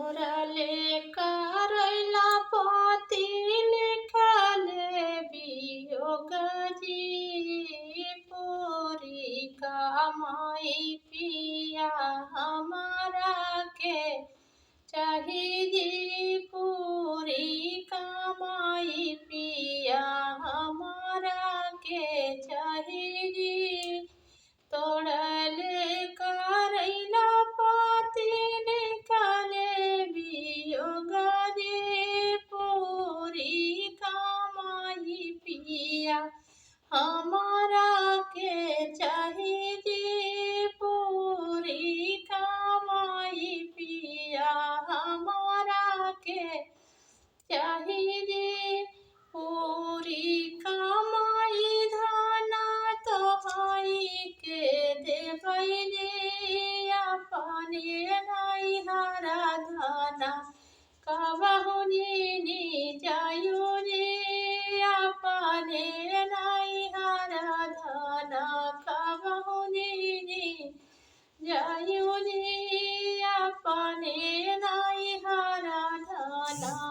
তোরালে কারইলা পতি লিখালে বিয়োগজি পুরি কামাই পিয়া हमारा के चाहिए पूरी कमाई पिया हमारा के चाहिए तोड़ले करैला पाती निकाले बियोगरे पूरी कमाई पिया हमारा के चाहिए पूरी कमाई पिया हमारा के चाहिए पूरी कमाई धना तोहाई के देवै रे अपने नाई हरा धना कबहु नी जायो रे अपने नाई हरा धना कबहु नी जायो रे अपने नाई हरा धना।